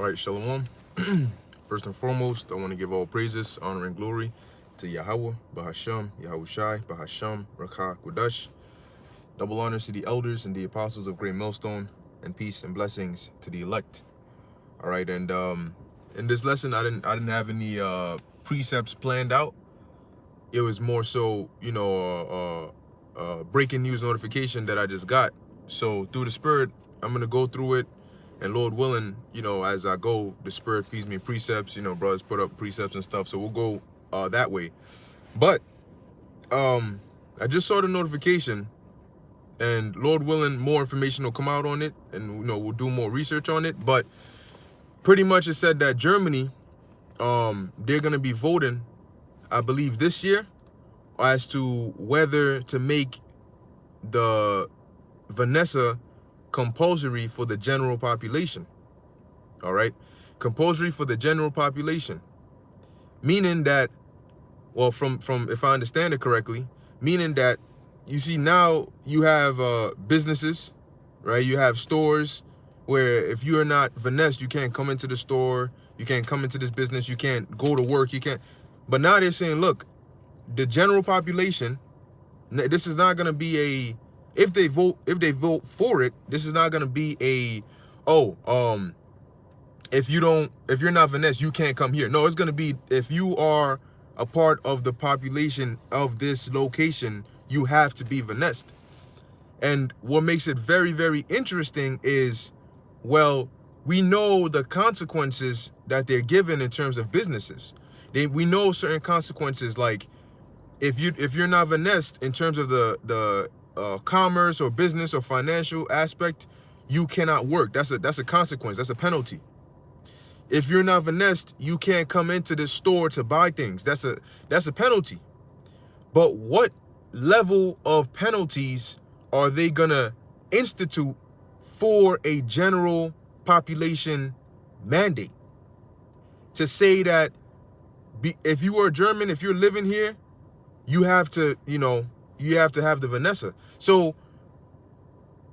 All right, Shalom. First and foremost, I want to give all praises, honor, and glory to Yahweh, Bahasham, Yahushai, Bahasham, Rakah, Kudash. Double honors to the elders and the apostles of Great Millstone, and peace and blessings to the elect. All right, and in this lesson, I didn't have any precepts planned out. It was more so, breaking news notification that I just got. So through the Spirit, I'm gonna go through it. And Lord willing, as I go, the Spirit feeds me precepts. Brothers put up precepts and stuff. So we'll go that way. But I just saw the notification, and Lord willing, more information will come out on it, and we'll do more research on it. But pretty much it said that Germany, they're gonna be voting, I believe this year, as to whether to make the Vanessa compulsory for the general population. All right, compulsory for the general population, meaning that, well, from if I understand it correctly, meaning that you see now you have businesses, right? You have stores where if you are not Vanessa, you can't come into the store, you can't come into this business, you can't go to work, you can't. But now they're saying, look, the general population, this is not going to be a, if they vote for it, this is not going to be a, if you're not Vanessa, you can't come here. No, it's going to be, if you are a part of the population of this location, you have to be Vanessa. And what makes it very, very interesting is, well, we know the consequences that they're given in terms of businesses. We know certain consequences, like if you're not Vanessa in terms of the commerce or business or financial aspect, you cannot work. That's a consequence. That's a penalty. If you're not Vanessa, you can't come into this store to buy things. That's a penalty. But what level of penalties are they gonna institute for a general population mandate? To say that if you are German, if you're living here, you have to, have the Vanessa. So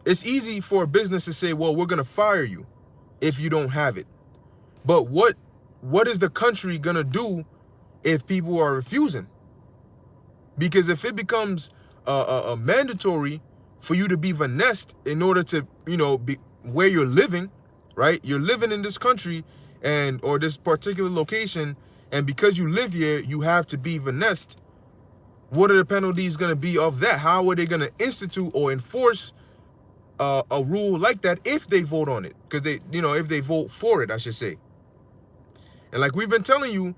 it's easy for a business to say, well, we're gonna fire you if you don't have it. But what is the country gonna do if people are refusing? Because if it becomes a mandatory for you to be Vanessa in order to, be where you're living, right? You're living in this country or this particular location, and because you live here, you have to be Vanessa. What are the penalties going to be of that? How are they going to institute or enforce a rule like that if they vote on it? Because if they vote for it, I should say. And like we've been telling you,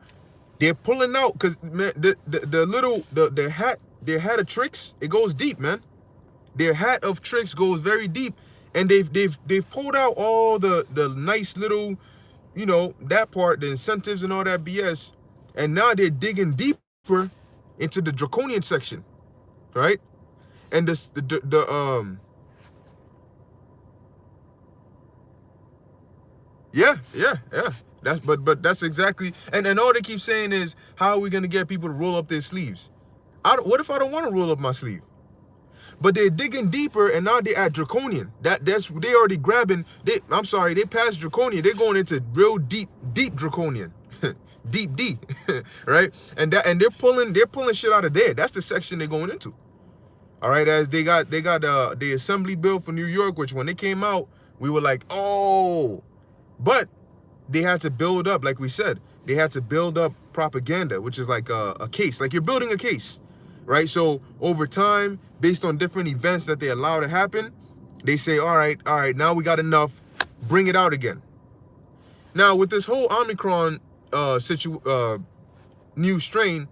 they're pulling out, because their hat of tricks, it goes deep, man. Their hat of tricks goes very deep, and they've pulled out all the nice little, that part, the incentives and all that BS, and now they're digging deeper into the draconian section, right? And yeah. But that's exactly, and all they keep saying is, how are we gonna get people to roll up their sleeves? What if I don't want to roll up my sleeve? But they're digging deeper, and now they're at draconian. They already grabbing. They passed draconian. They're going into real deep draconian, deep, right? And they're pulling shit out of there. That's the section they're going into. All right, as they got the assembly bill for New York, which when it came out, we were like, oh, but they had to build up, like we said, they had to build up propaganda, which is like a case, like you're building a case, right? So over time, based on different events that they allow to happen, they say, all right, now we got enough, bring it out again. Now with this whole Omicron new strain,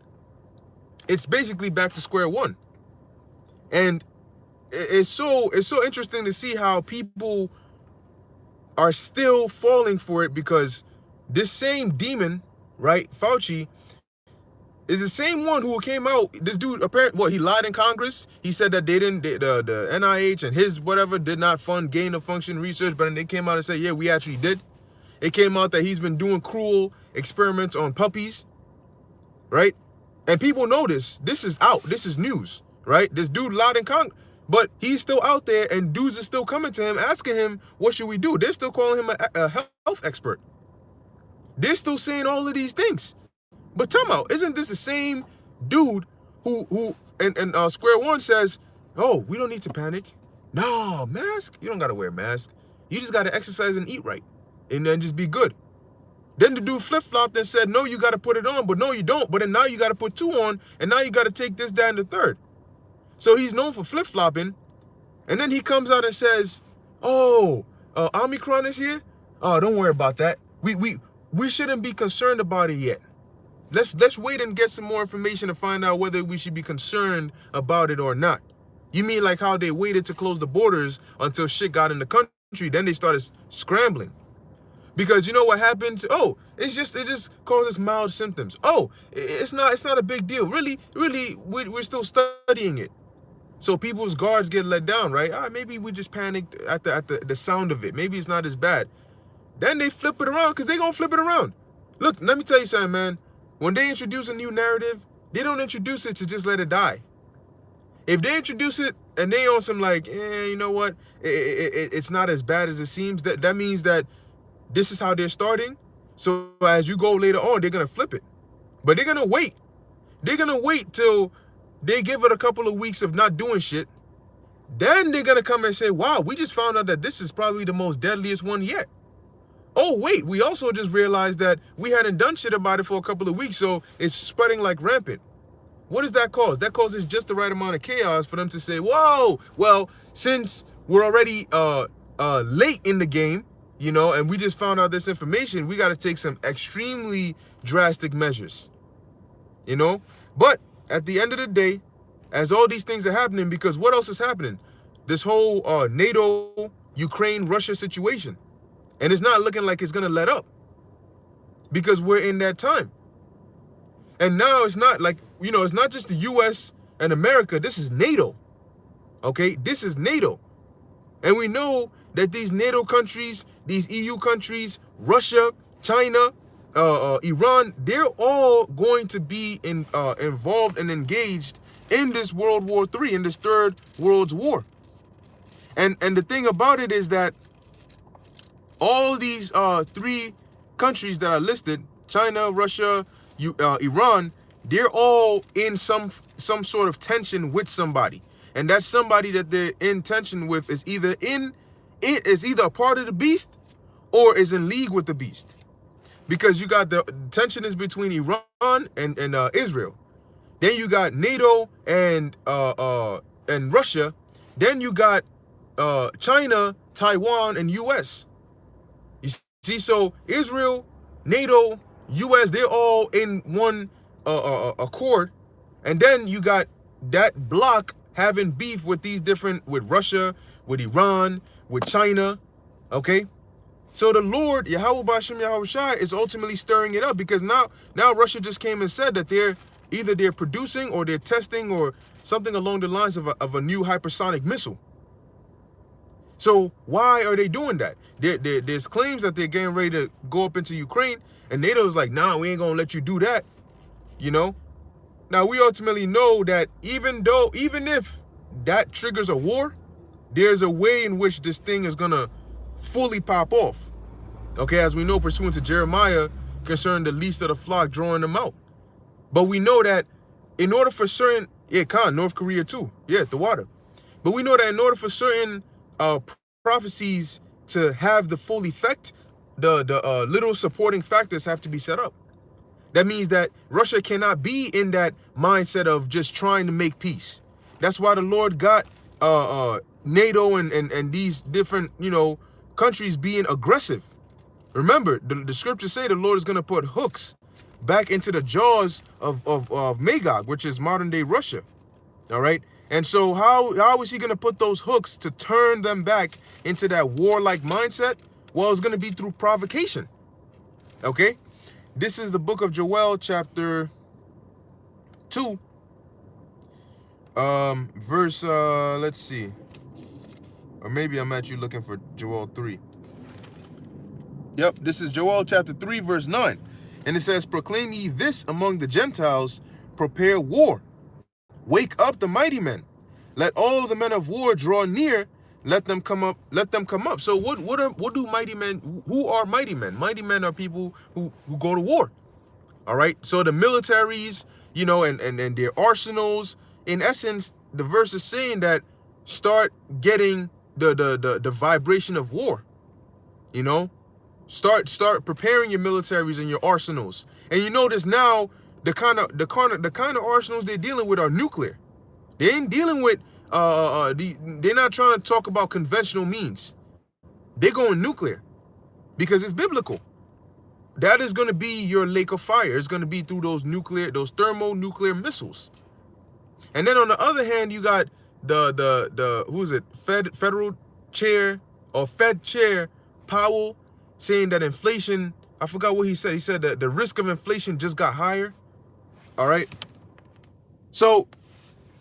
it's basically back to square one. And it's so interesting to see how people are still falling for it, because this same demon, right, Fauci, is the same one who came out. This dude, apparently, he lied in Congress. He said that the NIH and his whatever did not fund gain of function research, but then they came out and said, yeah, we actually did. It came out that he's been doing cruel experiments on puppies, right? And people know this. This is out. This is news, right? This dude lied in Congress. But he's still out there, and dudes are still coming to him, asking him, what should we do? They're still calling him a health expert. They're still saying all of these things. But tell me, isn't this the same dude who and Square One says, oh, we don't need to panic. No, mask? You don't gotta wear a mask. You just gotta exercise and eat right. And then just be good. Then the dude flip-flopped and said, no, you gotta put it on, but no, you don't. But then now you gotta put 2 on, and now you gotta take this, that, and the third. So he's known for flip-flopping. And then he comes out and says, oh, Omicron is here? Oh, don't worry about that. We shouldn't be concerned about it yet. Let's wait and get some more information to find out whether we should be concerned about it or not. You mean like how they waited to close the borders until shit got in the country, then they started scrambling. Because you know what happened? Oh, it just causes mild symptoms. Oh, it's not a big deal. Really, we're still studying it. So people's guards get let down, right? Maybe we just panicked at the sound of it. Maybe it's not as bad. Then they flip it around, because they gonna flip it around. Look, let me tell you something, man. When they introduce a new narrative, they don't introduce it to just let it die. If they introduce it and they on some like, you know what, it's not as bad as it seems, that means that this is how they're starting. So as you go later on, they're gonna flip it. But they're gonna wait. They're gonna wait till they give it a couple of weeks of not doing shit. Then they're gonna come and say, wow, we just found out that this is probably the most deadliest one yet. Oh, wait, we also just realized that we hadn't done shit about it for a couple of weeks, so it's spreading like rampant. What does that cause? That causes just the right amount of chaos for them to say, whoa, well, since we're already late in the game, you know, and we just found out this information, we got to take some extremely drastic measures, you know? But at the end of the day, as all these things are happening, because what else is happening? This whole NATO, Ukraine, Russia situation. And it's not looking like it's going to let up, because we're in that time. And now it's not like, you know, it's not just the U.S. and America. This is NATO. Okay, this is NATO. And we know that these NATO countries, these EU countries, Russia, China, Iran, they're all going to be involved and engaged in this World War III, in this Third World War. And the thing about it is that all these 3 countries that are listed, China, Russia, Iran, they're all in some sort of tension with somebody. And that somebody that they're in tension with is either a part of the beast or is in league with the beast. Because you got the tension is between Iran and Israel. Then you got NATO and Russia. Then you got China, Taiwan, and US. You see, so Israel, NATO, US, they're all in one accord. And then you got that block having beef with these different, with Russia, with Iran, with China, okay? So the Lord, Yahweh B'Shem Yahweh Shai, is ultimately stirring it up, because now Russia just came and said that they're producing or they're testing or something along the lines of a new hypersonic missile. So why are they doing that? There's claims that they're getting ready to go up into Ukraine, and NATO's like, nah, we ain't gonna let you do that, you know? Now, we ultimately know that even if that triggers a war, there's a way in which this thing is gonna fully pop off. Okay, as we know, pursuant to Jeremiah, concerning the least of the flock, drawing them out. But we know that in order for certain, North Korea too, the water. But we know that in order for certain prophecies to have the full effect, the little supporting factors have to be set up. That means that Russia cannot be in that mindset of just trying to make peace. That's why the Lord got NATO and these different, you know, countries being aggressive. Remember, the scriptures say the Lord is going to put hooks back into the jaws of Magog, which is modern day Russia. All right. And so how is he going to put those hooks to turn them back into that warlike mindset? Well, it's going to be through provocation. Okay. This is the book of Joel, chapter 2, verse, let's see. Or maybe I'm actually looking for Joel 3. Yep, this is Joel chapter 3, verse 9. And it says, proclaim ye this among the Gentiles, prepare war. Wake up the mighty men. Let all the men of war draw near. let them come up. Let them come up. So what do mighty men? Who are mighty men? Mighty men are people who go to war. All right. So the militaries, you know, and their arsenals. In essence, the verse is saying that start getting the vibration of war. You know, start preparing your militaries and your arsenals. And you notice now the kind of arsenals they're dealing with are nuclear. They ain't dealing with they're not trying to talk about conventional means. They're going nuclear because it's biblical. That is going to be your lake of fire. It's going to be through those thermonuclear missiles. And then on the other hand, you got the who is it? Federal chair or Fed chair Powell saying that inflation, I forgot what he said. He said that the risk of inflation just got higher. All right. So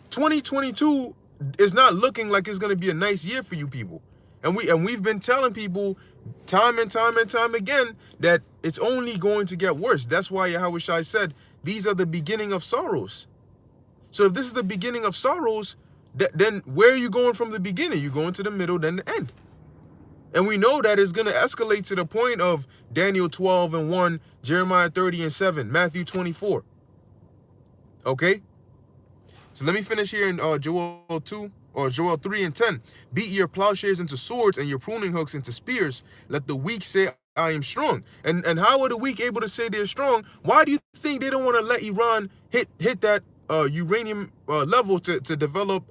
2022 is not looking like it's going to be a nice year for you people. And we've been telling people time and time again that it's only going to get worse. That's why Yahweh Shai said these are the beginning of sorrows. So if this is the beginning of sorrows, then where are you going from the beginning? You're going to the middle, then the end. And we know that it's going to escalate to the point of Daniel 12:1, Jeremiah 30:7, Matthew 24. Okay? So let me finish here in Joel 3:10. Beat your plowshares into swords and your pruning hooks into spears. Let the weak say, I am strong. And how are the weak able to say they're strong? Why do you think they don't want to let Iran hit that uranium level to develop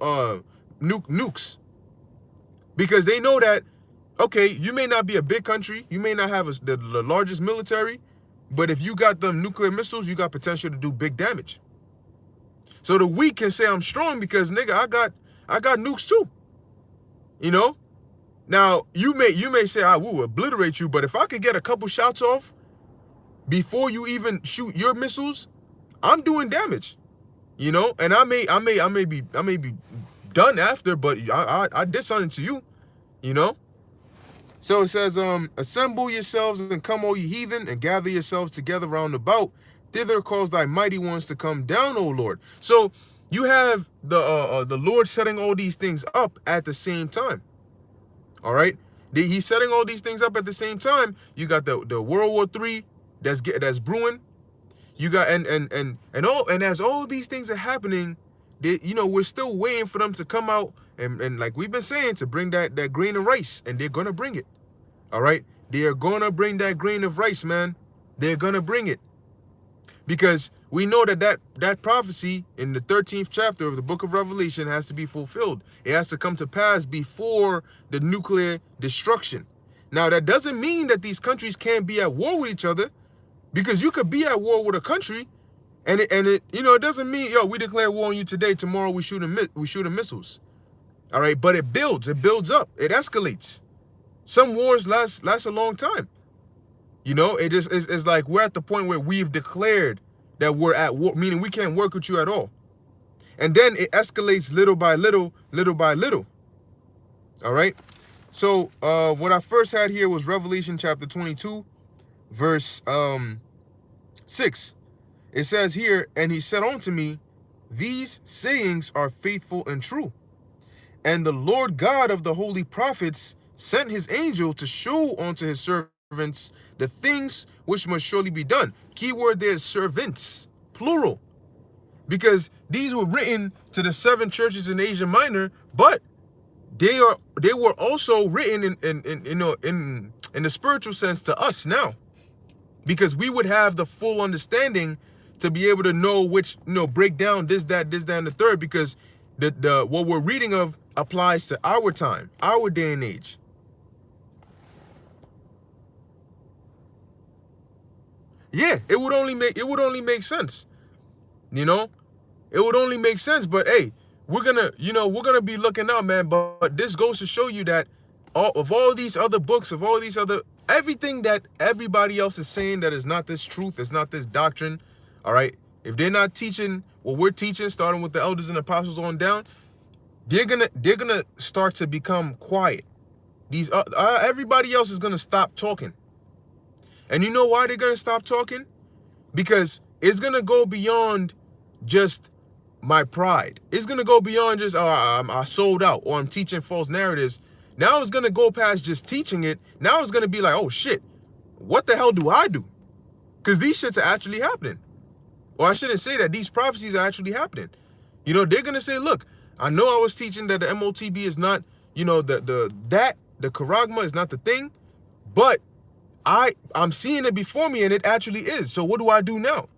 nukes? Because they know that, okay, you may not be a big country, you may not have the largest military, but if you got them nuclear missiles, you got potential to do big damage. So the weak can say I'm strong because nigga, I got nukes too. You know? Now you may say I will obliterate you, but if I could get a couple shots off before you even shoot your missiles, I'm doing damage. You know, and I may be done after, but I did something to you. You know? So it says, assemble yourselves and come, all ye heathen, and gather yourselves together round about. Thither cause thy mighty ones to come down, O Lord. So you have the Lord setting all these things up at the same time. All right, he's setting all these things up at the same time. You got the World War III that's brewing. You got and as all these things are happening, we're still waiting for them to come out and like we've been saying, to bring that grain of rice, and they're gonna bring it. All right, they are gonna bring that grain of rice, man. They're gonna bring it. Because we know that prophecy in the 13th chapter of the book of Revelation has to be fulfilled. It has to come to pass before the nuclear destruction. Now, that doesn't mean that these countries can't be at war with each other, because you could be at war with a country, and it doesn't mean, we declare war on you today, tomorrow we shoot missiles. All right, but it builds up, it escalates. Some wars last a long time. You know, it's like we're at the point where we've declared that we're at war, meaning we can't work with you at all. And then it escalates little by little. All right. So what I first had here was Revelation chapter 22, verse 6. It says here, and he said unto me, these sayings are faithful and true. And the Lord God of the holy prophets sent his angel to show unto his servants the things which must surely be done. Keyword there, servants, plural. Because these were written to the 7 churches in Asia Minor, but they were also written in the spiritual sense to us now. Because we would have the full understanding to be able to know which, break down this, that, and the third, because the what we're reading of applies to our time, our day and age. Yeah, it would only make sense. It would only make sense. But hey, we're gonna be looking out, man. But this goes to show you that all these other books, everything that everybody else is saying that is not this truth, is not this doctrine. All right, if they're not teaching what we're teaching, starting with the elders and apostles on down, they're gonna start to become quiet. These everybody else is gonna stop talking. And you know why they're going to stop talking? Because it's going to go beyond just my pride. It's going to go beyond just, I sold out, or I'm teaching false narratives. Now it's gonna go past just teaching it. Now it's gonna be like, oh shit, what the hell do I do? Because these shits are actually happening. Or I shouldn't say that, these prophecies are actually happening. You know, they're gonna say, look, I know I was teaching that the MOTB is not, you know, the charagma is not the thing, but I'm seeing it before me and it actually is. So what do I do now?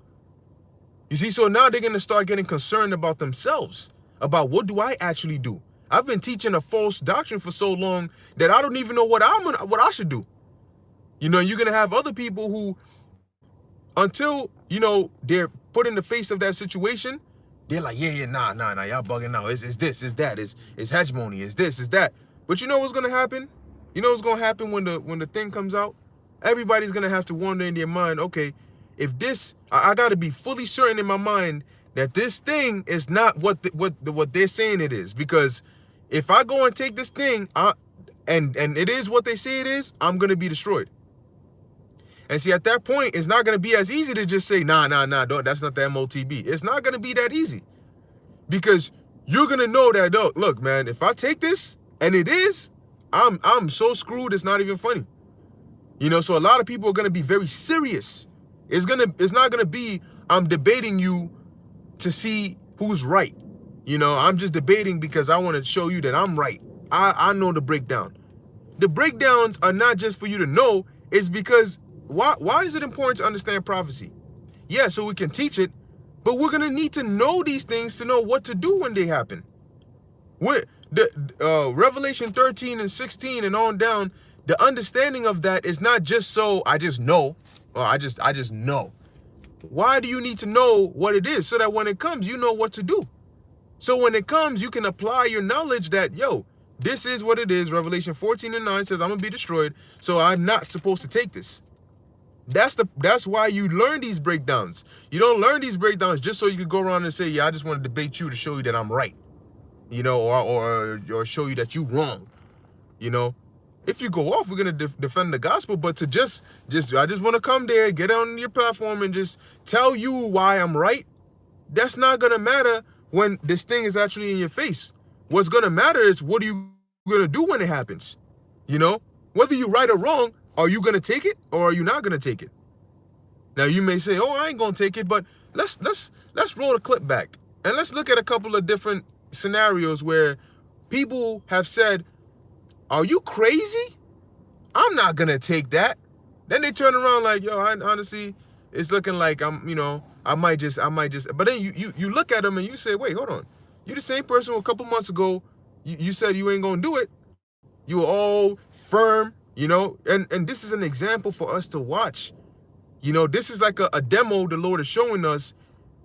You see, so now they're gonna start getting concerned about themselves, about what do I actually do? I've been teaching a false doctrine for so long that I don't even know what I should do. You know, you're gonna have other people who, until, you know, they're put in the face of that situation, they're like, yeah, nah, y'all bugging out. It's this, it's that, it's hegemony, it's this, it's that. But you know what's gonna happen? You know what's gonna happen when the thing comes out? Everybody's gonna have to wonder in their mind, okay, if this, I gotta be fully certain in my mind that this thing is not what they're saying it is. Because if I go and take this thing, and it is what they say it is, I'm gonna be destroyed. And see, at that point, it's not gonna be as easy to just say, nah, don't, that's not the MOTB. It's not gonna be that easy. Because you're gonna know that, look, man, if I take this and it is, I'm so screwed, it's not even funny. You know, so a lot of people are gonna be very serious. It's not gonna be, I'm debating you to see who's right. You know, I'm just debating because I want to show you that I'm right. I know the breakdown. The breakdowns are not just for you to know, it's because why is it important to understand prophecy? Yeah, so we can teach it, but we're gonna need to know these things to know what to do when they happen. Revelation 13 and 16 and on down, the understanding of that is not just so I just know, or I just know. Why do you need to know what it is? So that when it comes, you know what to do. So when it comes, you can apply your knowledge that, yo, this is what it is. Revelation 14 and 9 says I'm gonna be destroyed, so I'm not supposed to take this. That's why you learn these breakdowns. You don't learn these breakdowns just so you could go around and say, yeah, I just want to debate you to show you that I'm right. You know, or show you that you wrong. You know, if you go off, we're gonna defend the gospel. But to just I just want to come there, get on your platform, and just tell you why I'm right. That's not gonna matter when this thing is actually in your face. What's gonna matter is what are you gonna do when it happens. You know, whether you're right or wrong, are you gonna take it or are you not gonna take it? Now you may say, oh, I ain't gonna take it, but let's roll the clip back and let's look at a couple of different scenarios where people have said, are you crazy? I'm not gonna take that. Then they turn around like, yo, honestly, it's looking like I might just, but then you look at them and you say, wait, hold on. You the same person who a couple months ago, you said you ain't gonna do it. You were all firm, you know, and this is an example for us to watch. You know, this is like a demo the Lord is showing us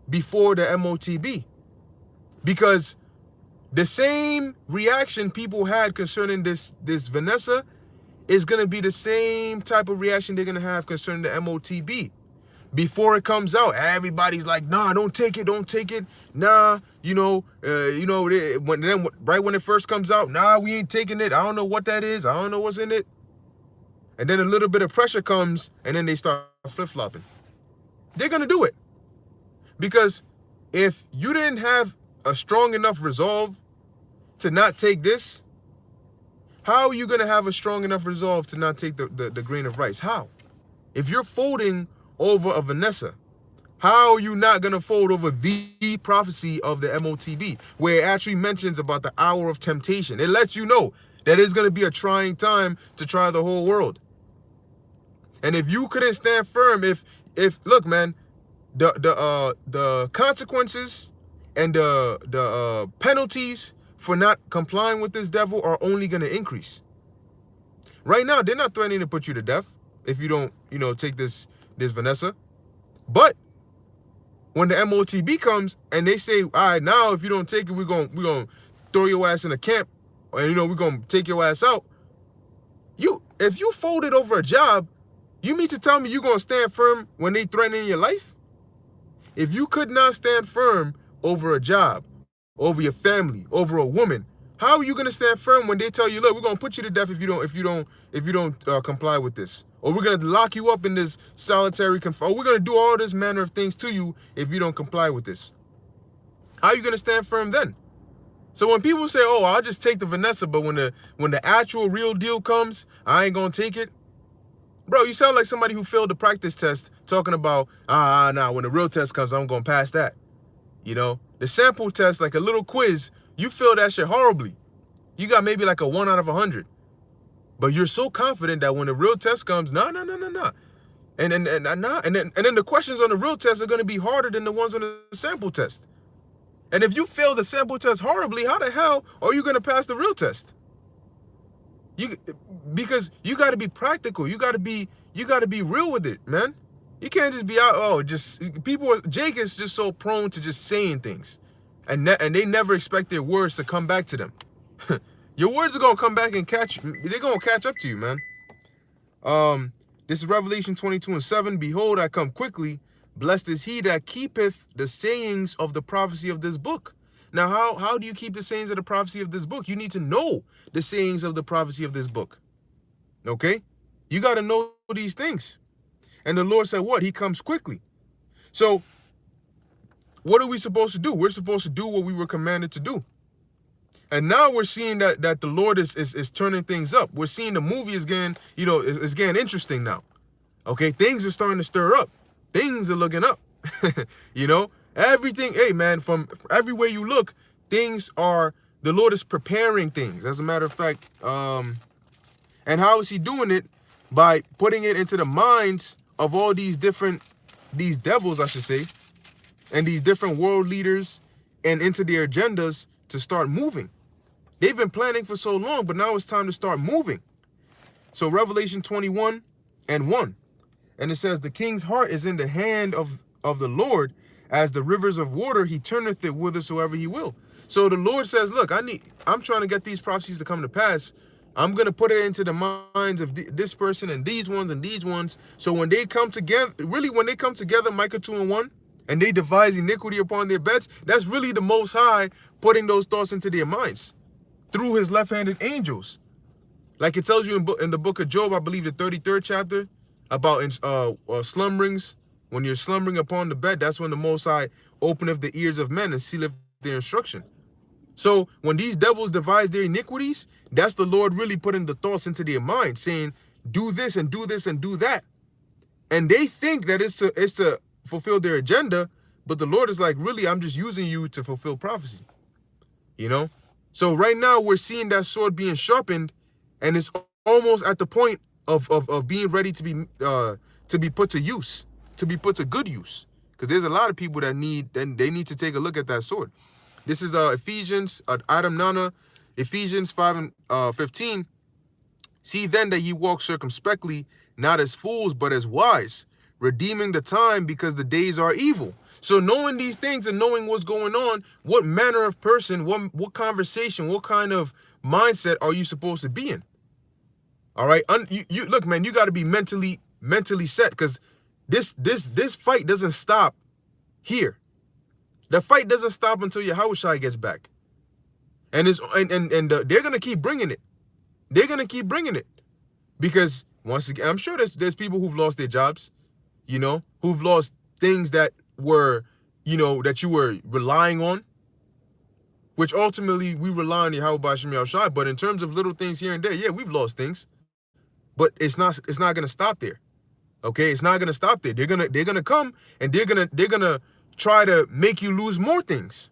before the MOTB. Because the same reaction people had concerning this Vanessa is going to be the same type of reaction they're going to have concerning the MOTB. Before it comes out, everybody's like, nah, don't take it. Nah, right when it first comes out, nah, we ain't taking it. I don't know what that is. I don't know what's in it. And then a little bit of pressure comes and then they start flip-flopping. They're going to do it. Because if you didn't have a strong enough resolve to not take this, how are you going to have a strong enough resolve to not take the grain of rice? How? If you're folding over a Vanessa, how are you not going to fold over the prophecy of the MOTB, where it actually mentions about the hour of temptation? It lets you know that it's going to be a trying time to try the whole world. And if you couldn't stand firm, if look, man, the consequences and the penalties for not complying with this devil are only going to increase. Right now, they're not threatening to put you to death if you don't, take this Vanessa. But when the MOTB comes and they say, all right, now if you don't take it, we're gonna throw your ass in a camp, or we're gonna take your ass out. If you folded over a job, you mean to tell me you're gonna stand firm when they threaten your life? If you could not stand firm over a job, over your family, over a woman, how are you gonna stand firm when they tell you, look, we're gonna put you to death if you don't comply with this, or we're gonna lock you up in this solitary confinement, or we're gonna do all this manner of things to you if you don't comply with this? How are you gonna stand firm then? So when people say, "Oh, I'll just take the Vanessa," but when the actual real deal comes, I ain't gonna take it. Bro, you sound like somebody who failed the practice test talking about, nah, when the real test comes, I'm gonna pass that. You know, the sample test, like a little quiz, you fail that shit horribly. You got maybe like a 1 out of 100. But you're so confident that when the real test comes, no. And then the questions on the real test are gonna be harder than the ones on the sample test. And if you fail the sample test horribly, how the hell are you gonna pass the real test? Because you got to be practical. You got to be real with it, man. You can't just be out. Jake is just so prone to just saying things, and they never expect their words to come back to them. Your words are gonna come back and they're gonna catch up to you, man. This is Revelation 22:7. Behold, I come quickly. Blessed is he that keepeth the sayings of the prophecy of this book. Now, how do you keep the sayings of the prophecy of this book? You need to know the sayings of the prophecy of this book. Okay? You got to know these things. And the Lord said what? He comes quickly. So, what are we supposed to do? We're supposed to do what we were commanded to do. And now we're seeing that the Lord is turning things up. We're seeing the movie is getting, it's getting interesting now. Okay? Things are starting to stir up. Things are looking up. Everything, hey man, from everywhere you look, the Lord is preparing things. As a matter of fact, and how is he doing it? By putting it into the minds of all these devils, I should say, and these different world leaders, and into their agendas to start moving. They've been planning for so long, but now it's time to start moving. So Revelation 21:1, and it says, the king's heart is in the hand of the Lord, as the rivers of water, he turneth it whithersoever he will. So the Lord says, look, I'm trying to get these prophecies to come to pass. I'm going to put it into the minds of this person and these ones. So when they come together, Micah 2:1, and they devise iniquity upon their beds, that's really the Most High putting those thoughts into their minds through his left-handed angels. Like it tells you in the book of Job, I believe the 33rd chapter, about slumberings. When you're slumbering upon the bed, that's when the Most High openeth the ears of men and sealeth their instruction. So when these devils devise their iniquities, that's the Lord really putting the thoughts into their mind, saying, do this and do this and do that. And they think that it's to fulfill their agenda, but the Lord is like, really, I'm just using you to fulfill prophecy. So right now we're seeing that sword being sharpened, and it's almost at the point of being ready to be put to use. To be put to good use, because there's a lot of people that need to take a look at that sword. This is Ephesians, Adam Nana, Ephesians 5:15. See then that ye walk circumspectly, not as fools, but as wise, redeeming the time, because the days are evil. So knowing these things and knowing what's going on, what manner of person, what conversation, what kind of mindset are you supposed to be in? All right, you look, man, you got to be mentally set, because this fight doesn't stop here. The fight doesn't stop until Yahushua gets back. And they're gonna keep bringing it. They're gonna keep bringing it, because once again, I'm sure there's people who've lost their jobs, who've lost things that were, that you were relying on, which ultimately we rely on Yahweh Shem Yahushua. But in terms of little things here and there, yeah, we've lost things, but it's not gonna stop there. Okay, it's not gonna stop there. They're gonna come and they're gonna try to make you lose more things.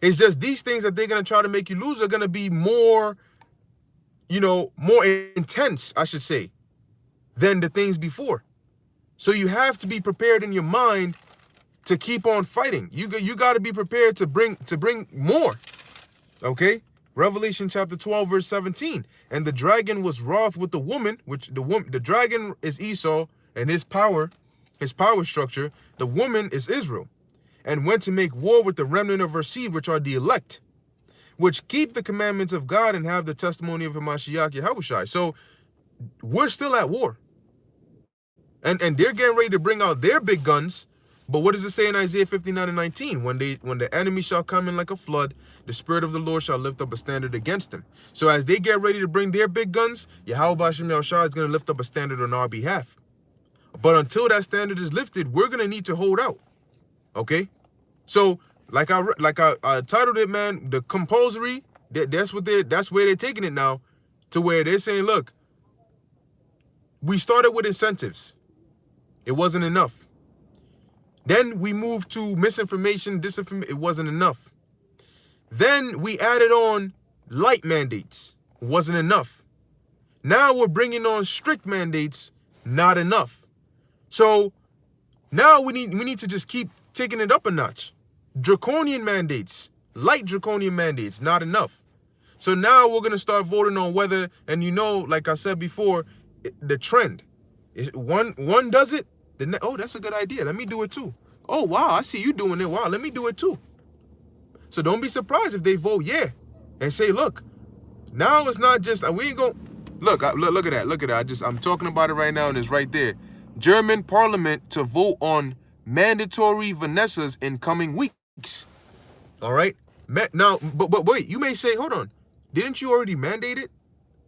It's just these things that they're gonna try to make you lose are gonna be more, more intense, I should say, than the things before. So you have to be prepared in your mind to keep on fighting. You got to be prepared to bring more. Okay. Revelation chapter 12, verse 17. And the dragon was wroth with the woman, which the dragon is Esau and his power structure. The woman is Israel, and went to make war with the remnant of her seed, which are the elect, which keep the commandments of God and have the testimony of Hamashiach Yahushai. So we're still at war. And they're getting ready to bring out their big guns. But what does it say in Isaiah 59:19? When the enemy shall come in like a flood, the Spirit of the Lord shall lift up a standard against them. So as they get ready to bring their big guns, Yahweh Shem Yahushua is going to lift up a standard on our behalf. But until that standard is lifted, we're going to need to hold out. Okay? So I titled it, man, the compulsory. That's where they're taking it now, to where they're saying, look, we started with incentives. It wasn't enough. Then we moved to misinformation, disinformation. It wasn't enough. Then we added on light mandates. Wasn't enough. Now we're bringing on strict mandates. Not enough. So now we need to just keep taking it up a notch. Draconian mandates, light draconian mandates, not enough. So now we're gonna start voting on whether, and like I said before, the trend is one does it. Oh, that's a good idea. Let me do it too. Oh wow, I see you doing it. Wow, let me do it too. So don't be surprised if they vote yeah, and say, look, now it's not just we ain't gonna look at that. Look at that. I'm talking about it right now, and it's right there. German parliament to vote on mandatory Vanessas in coming weeks. All right. Now, but wait, you may say, hold on, didn't you already mandate it?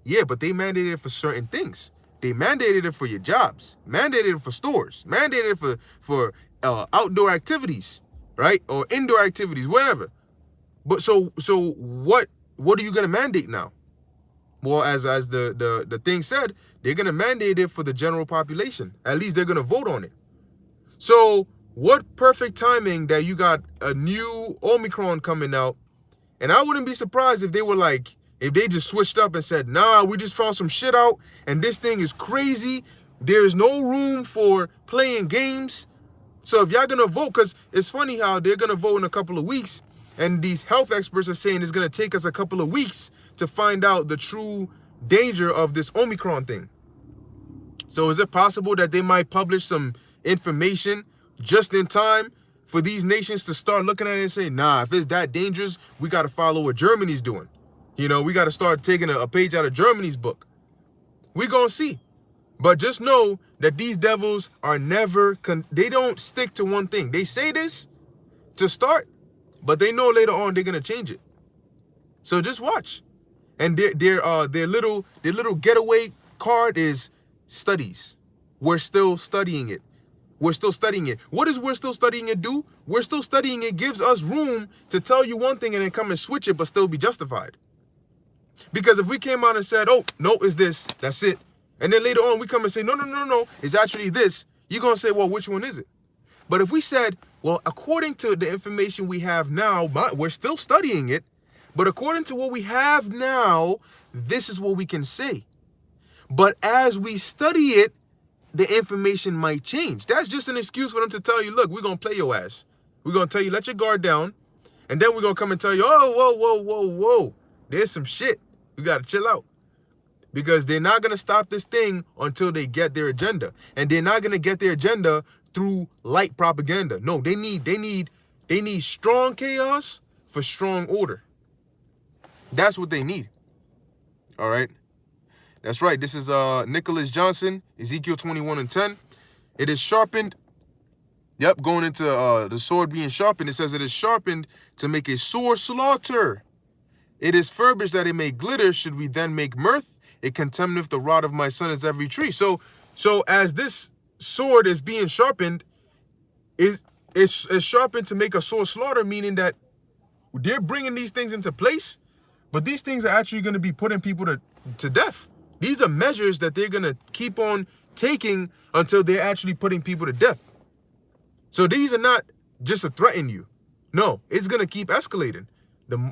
Yeah, but they mandated it for certain things. They mandated it for your jobs, mandated it for stores, mandated it for outdoor activities, right, or indoor activities, wherever. But so what are you gonna mandate now? Well, as the thing said, they're gonna mandate it for the general population. At least they're gonna vote on it. So what perfect timing that you got a new Omicron coming out, and I wouldn't be surprised if they were like, if they just switched up and said, nah, we just found some shit out, and this thing is crazy. There's no room for playing games. So if y'all gonna vote, because it's funny how they're gonna vote in a couple of weeks, and these health experts are saying it's gonna take us a couple of weeks to find out the true danger of this Omicron thing. So is it possible that they might publish some information just in time for these nations to start looking at it and say, nah, if it's that dangerous, we got to follow what Germany's doing. We got to start taking a page out of Germany's book. We're going to see. But just know that these devils are never, they don't stick to one thing. They say this to start, but they know later on they're going to change it. So just watch. And their little getaway card is studies. We're still studying it. We're still studying it. What does we're still studying it do? We're still studying it gives us room to tell you one thing and then come and switch it, but still be justified. Because if we came out and said, oh, no, it's this, that's it. And then later on we come and say, no, it's actually this. You're going to say, well, which one is it? But if we said, well, according to the information we have now, we're still studying it, but according to what we have now, this is what we can say. But as we study it, the information might change. That's just an excuse for them to tell you, look, we're going to play your ass. We're going to tell you, let your guard down. And then we're going to come and tell you, oh, whoa. There's some shit. You got to chill out. Because they're not going to stop this thing until they get their agenda. And they're not going to get their agenda through light propaganda. No, they need strong chaos for strong order. That's what they need. All right. That's right. This is Nicholas Johnson, Ezekiel 21:10. It is sharpened. Yep, going into the sword being sharpened. It says it is sharpened to make a sore slaughter. It is furbished that it may glitter. Should we then make mirth? It contemneth the rod of my son as every tree. So as this sword is being sharpened, it's sharpened to make a sore slaughter, meaning that they're bringing these things into place, but these things are actually going to be putting people to death. These are measures that they're going to keep on taking until they're actually putting people to death. So these are not just to threaten you. No, it's going to keep escalating.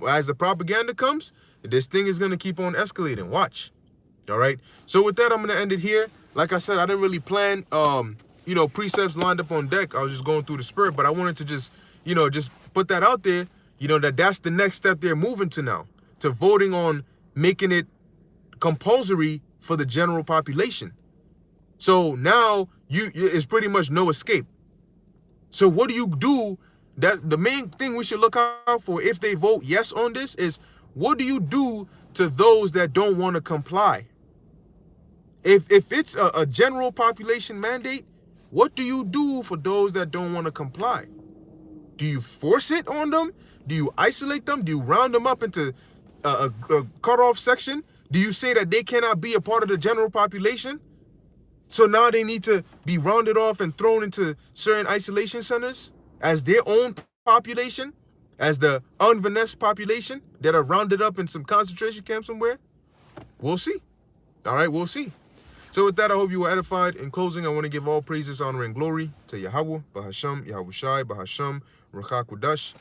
As the propaganda comes, this thing is going to keep on escalating. Watch. All right. So with that, I'm going to end it here. Like I said, I didn't really plan, precepts lined up on deck. I was just going through the spirit, but I wanted to just put that out there, that's the next step they're moving to now, to voting on making it compulsory for the general population. So now it's pretty much no escape. So what do you do? That the main thing we should look out for if they vote yes on this is, what do you do to those that don't want to comply? If it's a general population mandate, what do you do for those that don't want to comply? Do you force it on them? Do you isolate them? Do you round them up into a cut-off section? Do you say that they cannot be a part of the general population? So now they need to be rounded off and thrown into certain isolation centers as their own population? as the unvanessed population that are rounded up in some concentration camp somewhere? We'll see. All right, we'll see. So with that, I hope you were edified. In closing, I want to give all praises, honor, and glory to Yahweh, Bahasham, Yahushai, Bahasham, Ruach HaKodesh.